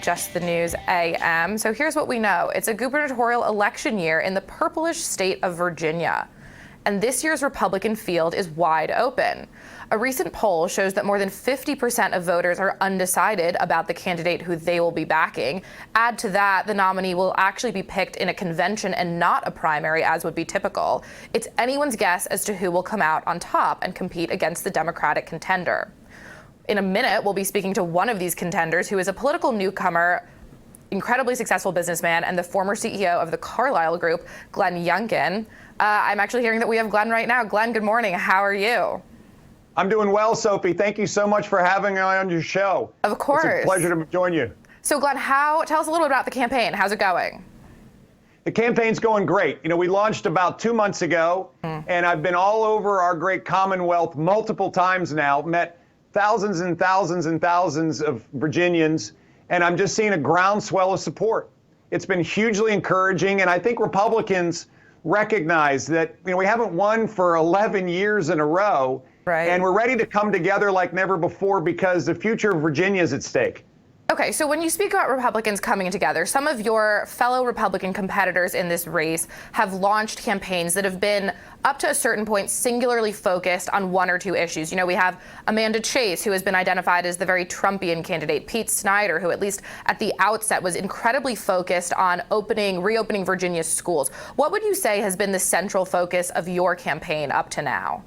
Just the News AM. So here's what we know. It's a gubernatorial election year in the purplish state of Virginia. And this year's Republican field is wide open. A recent poll shows that more than 50% of voters are undecided about the candidate who they will be backing. Add to that, the nominee will actually be picked in a convention and not a primary, as would be typical. It's anyone's guess as to who will come out on top and compete against the Democratic contender. In a minute, we'll be speaking to one of these contenders, who is a political newcomer, incredibly successful businessman, and the former CEO of the Carlyle Group, Glenn Youngkin. I'm actually hearing that we have Glenn right now. Glenn, good morning. How are you? I'm doing well, Sophie. Thank you so much for having me on your show. Of course. It's a pleasure to join you. So, Glenn, tell us a little bit about the campaign. How's it going? The campaign's going great. You know, we launched about 2 months ago, and I've been all over our great Commonwealth multiple times now, met thousands and thousands and thousands of Virginians, and I'm just seeing a groundswell of support. It's been hugely encouraging, and I think Republicans recognize that, you know, we haven't won for 11 years in a row, right, and we're ready to come together like never before because the future of Virginia is at stake. Okay, so when you speak about Republicans coming together, some of your fellow Republican competitors in this race have launched campaigns that have been, up to a certain point, singularly focused on one or two issues. You know, we have Amanda Chase, who has been identified as the very Trumpian candidate, Pete Snyder, who at least at the outset was incredibly focused on reopening Virginia's schools. What would you say has been the central focus of your campaign up to now?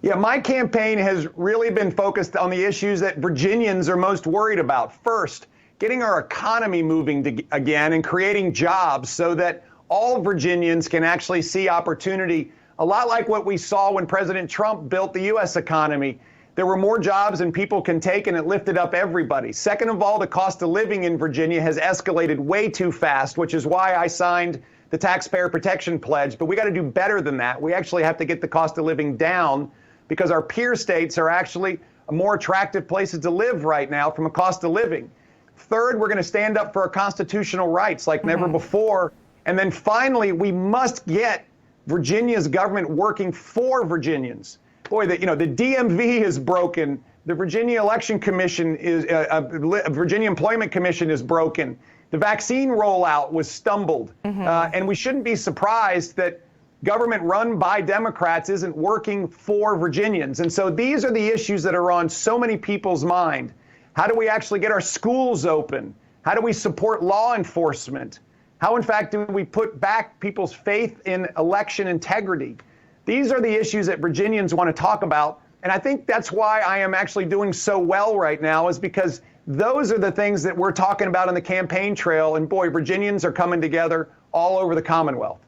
Yeah, my campaign has really been focused on the issues that Virginians are most worried about. First, getting our economy moving again and creating jobs so that all Virginians can actually see opportunity, a lot like what we saw when President Trump built the U.S. economy. There were more jobs than people can take, and it lifted up everybody. Second of all, the cost of living in Virginia has escalated way too fast, which is why I signed the Taxpayer Protection Pledge. But we got to do better than that. We actually have to get the cost of living down, because our peer states are actually more attractive places to live right now from a cost of living. Third, we're going to stand up for our constitutional rights like never before. And then finally, we must get Virginia's government working for Virginians. Boy, the DMV is broken. The Virginia Election Commission Virginia Employment Commission is broken. The vaccine rollout was stumbled. And we shouldn't be surprised that government run by Democrats isn't working for Virginians. And so these are the issues that are on so many people's mind. How do we actually get our schools open? How do we support law enforcement? How, in fact, do we put back people's faith in election integrity? These are the issues that Virginians want to talk about. And I think that's why I am actually doing so well right now, is because those are the things that we're talking about on the campaign trail. And boy, Virginians are coming together all over the Commonwealth.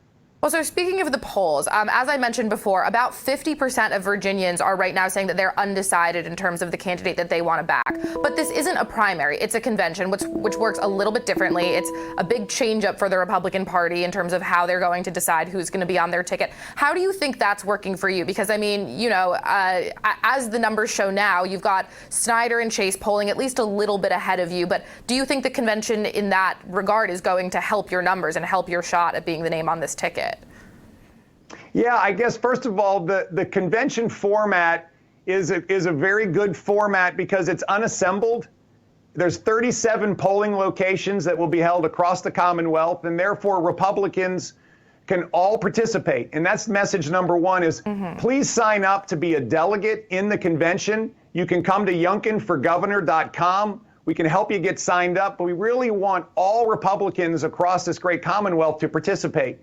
Well, so speaking of the polls, as I mentioned before, about 50% of Virginians are right now saying that they're undecided in terms of the candidate that they want to back. But this isn't a primary. It's a convention, which works a little bit differently. It's a big change up for the Republican Party in terms of how they're going to decide who's going to be on their ticket. How do you think that's working for you? Because, I mean, you know, as the numbers show now, you've got Snyder and Chase polling at least a little bit ahead of you. But do you think the convention in that regard is going to help your numbers and help your shot at being the name on this ticket? Yeah, I guess, first of all, the convention format is a very good format because it's unassembled. There's 37 polling locations that will be held across the Commonwealth, and therefore Republicans can all participate. And that's message number one is please sign up to be a delegate in the convention. You can come to youngkinforgovernor.com. We can help you get signed up, but we really want all Republicans across this great Commonwealth to participate.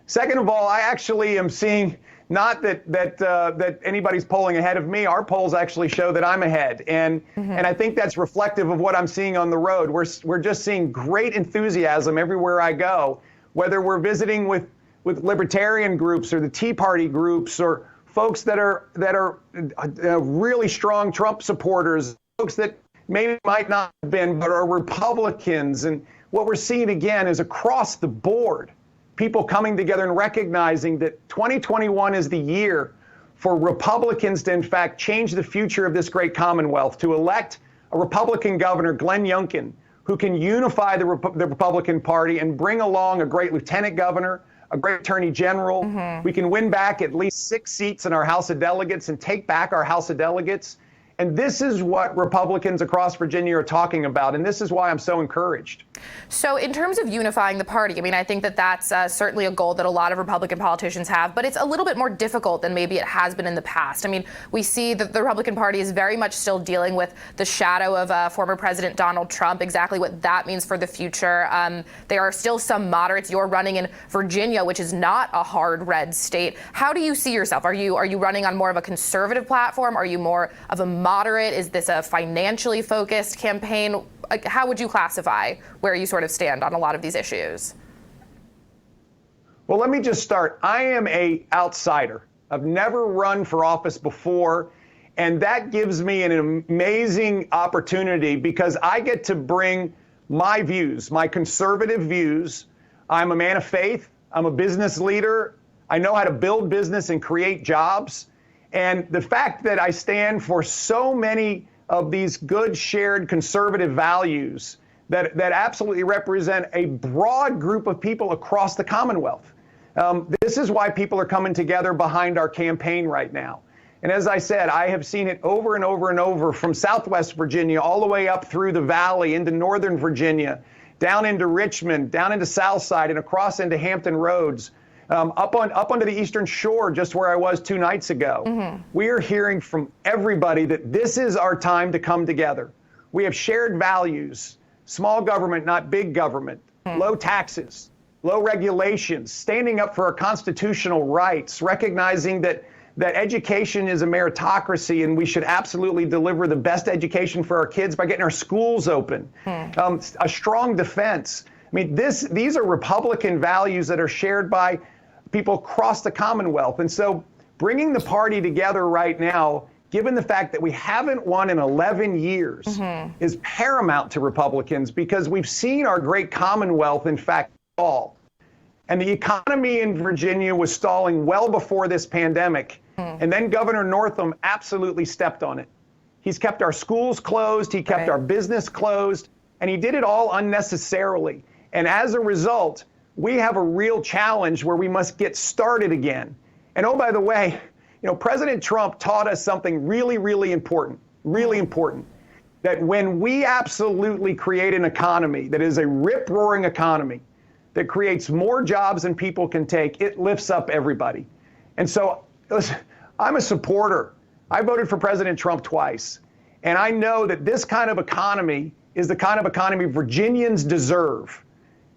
Second of all, I actually am seeing not that anybody's polling ahead of me. Our polls actually show that I'm ahead, and I think that's reflective of what I'm seeing on the road. We're just seeing great enthusiasm everywhere I go, whether we're visiting with libertarian groups or the Tea Party groups or folks that are really strong Trump supporters, folks that maybe might not have been but are Republicans. And what we're seeing again is across the board, people coming together and recognizing that 2021 is the year for Republicans to, in fact, change the future of this great Commonwealth, to elect a Republican governor, Glenn Youngkin, who can unify the Republican Party and bring along a great lieutenant governor, a great attorney general. We can win back at least 6 seats in our House of Delegates and take back our House of Delegates. And this is what Republicans across Virginia are talking about. And this is why I'm so encouraged. So in terms of unifying the party, I mean, I think that that's certainly a goal that a lot of Republican politicians have, but it's a little bit more difficult than maybe it has been in the past. I mean, we see that the Republican Party is very much still dealing with the shadow of former President Donald Trump, exactly what that means for the future. There are still some moderates. You're running in Virginia, which is not a hard red state. How do you see yourself? Are you running on more of a conservative platform? Are you more of a moderate? Is this a financially focused campaign? How would you classify where you sort of stand on a lot of these issues? Well, let me just start. I am an outsider. I've never run for office before, and that gives me an amazing opportunity because I get to bring my views, my conservative views. I'm a man of faith. I'm a business leader. I know how to build business and create jobs. And the fact that I stand for so many of these good shared conservative values that absolutely represent a broad group of people across the Commonwealth. This is why people are coming together behind our campaign right now. And as I said, I have seen it over and over and over from Southwest Virginia all the way up through the Valley into Northern Virginia, down into Richmond, down into Southside, and across into Hampton Roads. Up onto the Eastern Shore, just where I was 2 nights ago. Mm-hmm. We are hearing from everybody that this is our time to come together. We have shared values, small government, not big government, low taxes, low regulations, standing up for our constitutional rights, recognizing that education is a meritocracy and we should absolutely deliver the best education for our kids by getting our schools open, a strong defense. I mean, these are Republican values that are shared by people across the Commonwealth. And so bringing the party together right now, given the fact that we haven't won in 11 years, is paramount to Republicans because we've seen our great Commonwealth, in fact, fall. And the economy in Virginia was stalling well before this pandemic. And then Governor Northam absolutely stepped on it. He's kept our schools closed. He kept our business closed. And he did it all unnecessarily. And as a result, we have a real challenge where we must get started again. And oh, by the way, President Trump taught us something really, really important, that when we absolutely create an economy that is a rip-roaring economy that creates more jobs than people can take, it lifts up everybody. And so, listen, I'm a supporter. I voted for President Trump twice. And I know that this kind of economy is the kind of economy Virginians deserve.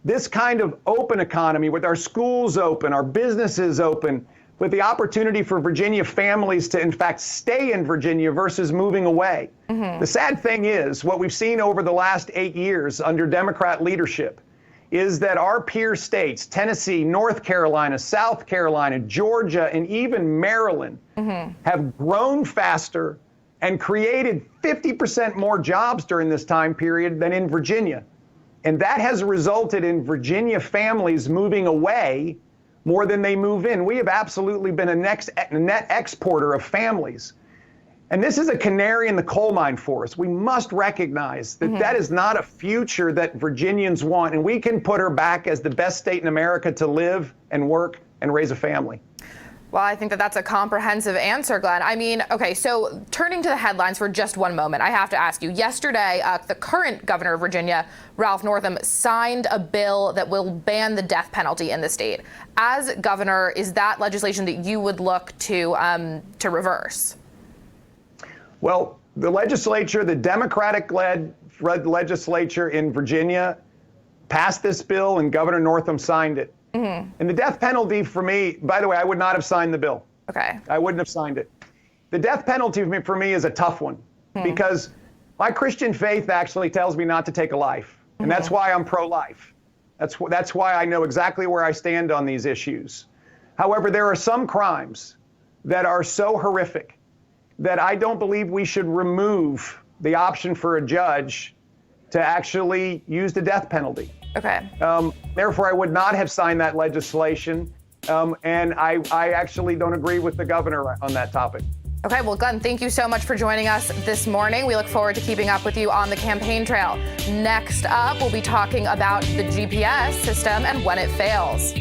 This kind of open economy with our schools open, our businesses open, with the opportunity for Virginia families to, in fact, stay in Virginia versus moving away. The sad thing is, what we've seen over the last 8 years under Democrat leadership is that our peer states, Tennessee, North Carolina, South Carolina, Georgia, and even Maryland have grown faster and created 50% more jobs during this time period than in Virginia. And that has resulted in Virginia families moving away more than they move in. We have absolutely been a net exporter of families. And this is a canary in the coal mine for us. We must recognize that that is not a future that Virginians want. And we can put her back as the best state in America to live and work and raise a family. Well, I think that that's a comprehensive answer, Glenn. I mean, okay, so turning to the headlines for just one moment, I have to ask you, yesterday, the current governor of Virginia, Ralph Northam, signed a bill that will ban the death penalty in the state. As governor, is that legislation that you would look to reverse? Well, the legislature, the Democratic-led legislature in Virginia, passed this bill and Governor Northam signed it. And the death penalty for me, by the way, I would not have signed the bill. Okay. I wouldn't have signed it. The death penalty for me is a tough one because my Christian faith actually tells me not to take a life. And that's why I'm pro-life. That's why I know exactly where I stand on these issues. However, there are some crimes that are so horrific that I don't believe we should remove the option for a judge to actually use the death penalty. Okay. Therefore, I would not have signed that legislation. And I actually don't agree with the governor on that topic. Okay, well, Glenn, thank you so much for joining us this morning. We look forward to keeping up with you on the campaign trail. Next up, we'll be talking about the GPS system and when it fails.